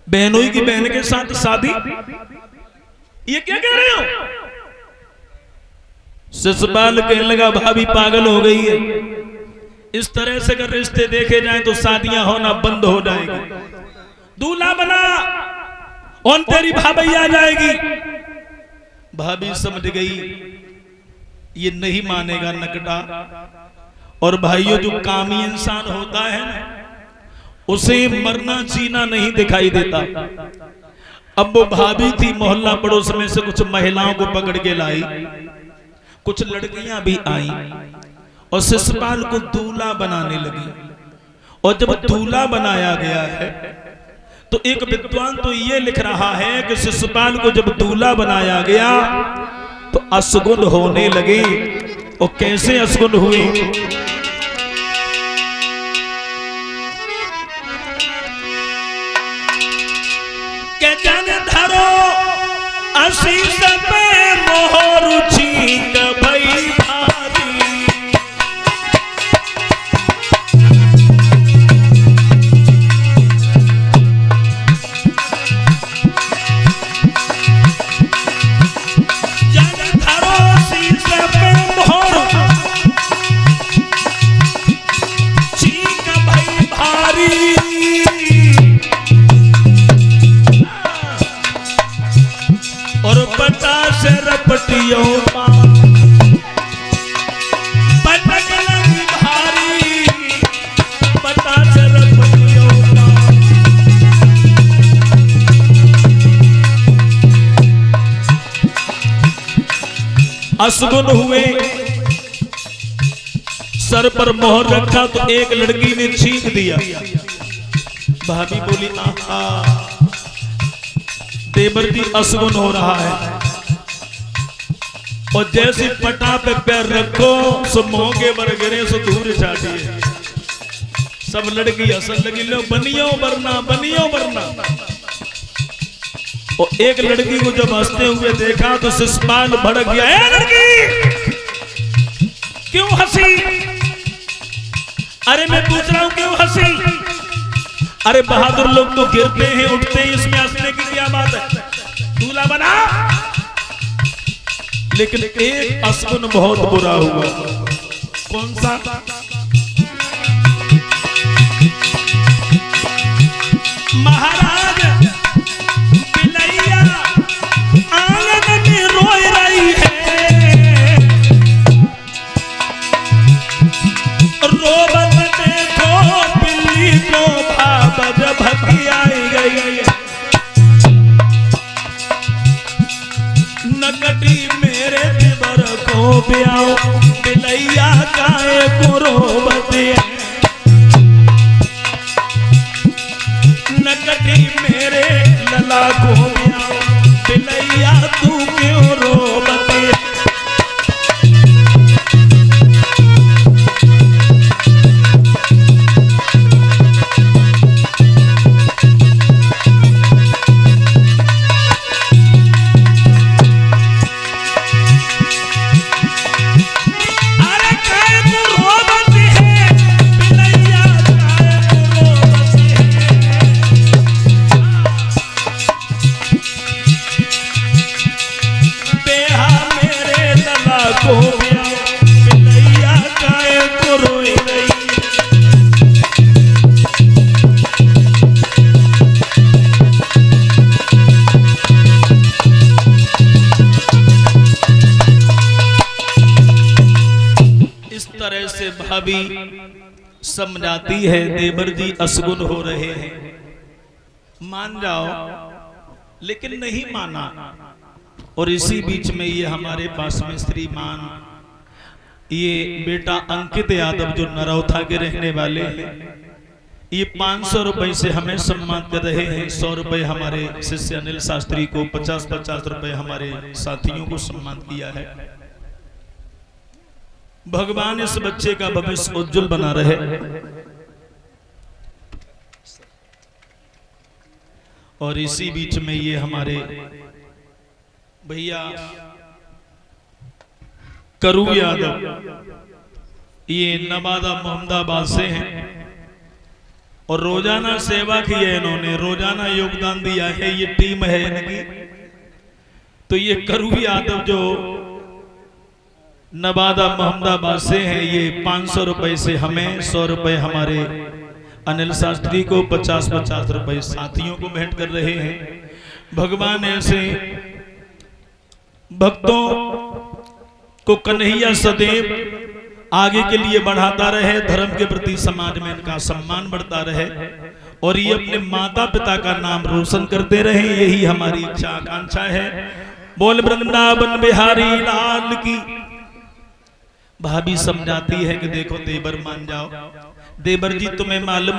बहनोई की बहन के साथ शादी, ये क्या कह रहे हो? ससुराल कहने लगा भाभी पागल हो गई है, इस तरह से अगर रिश्ते देखे जाएं तो शादियां होना बंद हो जाएगी। दूल्हा बना और तेरी भाभी आ जाएगी। भाभी समझ गई ये नहीं मानेगा नकटा। और भाइयों, जो कामी इंसान होता है ना, उसे मरना जीना नहीं दिखाई देता। अब वो भाभी थी, मोहल्ला पड़ोस में से कुछ महिलाओं को पकड़ के लाई, कुछ लड़कियां भी आई और शिशुपाल को दूल्हा बनाने लगी। और जब दूल्हा बनाया गया है तो एक विद्वान तो ये लिख रहा है कि शिशुपाल को जब दूल्हा बनाया गया तो अशगुन होने लगे। और कैसे अशगुन हुए? के जन धरो आशीष पे मोहर छीक भई भारी। जन धरो आशीष पे मोहर छीक भई भारी। और पटा से रपटियों पटक लगी भारी। पटा से रपटियों अशगुन हुए। सर पर मोहर रखा तो एक लड़की ने छींक दिया। भाभी बोली आहा, देवर जी अशगुन हो रहा है। और जैसे पटा पे पैर रखो सो मोंगे बर गिरे सो दूर जाती। सब लड़की हंसन लगी, लो बनियो वरना बनियो वरना। और एक लड़की को जब हंसते हुए देखा तो शिशुपाल भड़क गया। ए लड़की, क्यों हंसी? अरे मैं पूछ रहा हूं क्यों हंसी? अरे बहादुर लोग तो गिरते हैं उठते हैं, इसमें हंसने की क्या बात है? दूल्हा बना। लेकिन एक अशगुन बहुत बुरा हुआ। कौन सा? महाराज बिलैया आंगन में रोए रही है। रोबत देखो बिल्ली को भाबज भगी आई गई। नकटी मेरे देवर को ब्याओ, बिलैया काए को रोबते। नकटी मेरे लला को ब्याओ, बिलैया तू क्यों रोबते। भाभी समझाती है देवर जी अशगुन हो रहे हैं, मान जाओ। लेकिन नहीं माना। और इसी बीच में ये हमारे पास में श्रीमान ये बेटा अंकित यादव जो नरौथा के रहने वाले हैं, ये 500 रुपए से हमें सम्मान कर रहे हैं। 100 रुपए हमारे शिष्य अनिल शास्त्री को, 50-50 रुपए हमारे साथियों को सम्मान किया है। भगवान इस बच्चे का भविष्य उज्जवल बना रहे। और इसी बीच में ये हमारे भैया करू यादव, ये नवादा मोहम्मदाबाद से हैं। और रोजाना सेवा की है इन्होंने, रोजाना योगदान दिया है, ये टीम है इनकी। तो ये करूबी यादव जो नवादा मोहम्मदाबाद से हैं, ये 500 रुपए से हमें, 100 रुपए हमारे अनिल शास्त्री को, 50-50 रुपए साथियों को भेंट कर रहे हैं। भगवान ऐसे भक्तों को कन्हैया सदैव आगे के लिए बढ़ाता रहे, धर्म के प्रति समाज में इनका सम्मान बढ़ता रहे और ये अपने माता पिता का नाम रोशन करते रहे, यही हमारी इच्छा आकांक्षा है। बोल वृंदावन बिहारी लाल की। भाभी समझाती है कि देखो देवर मान जाओ, देवर जी तुम्हें मालूम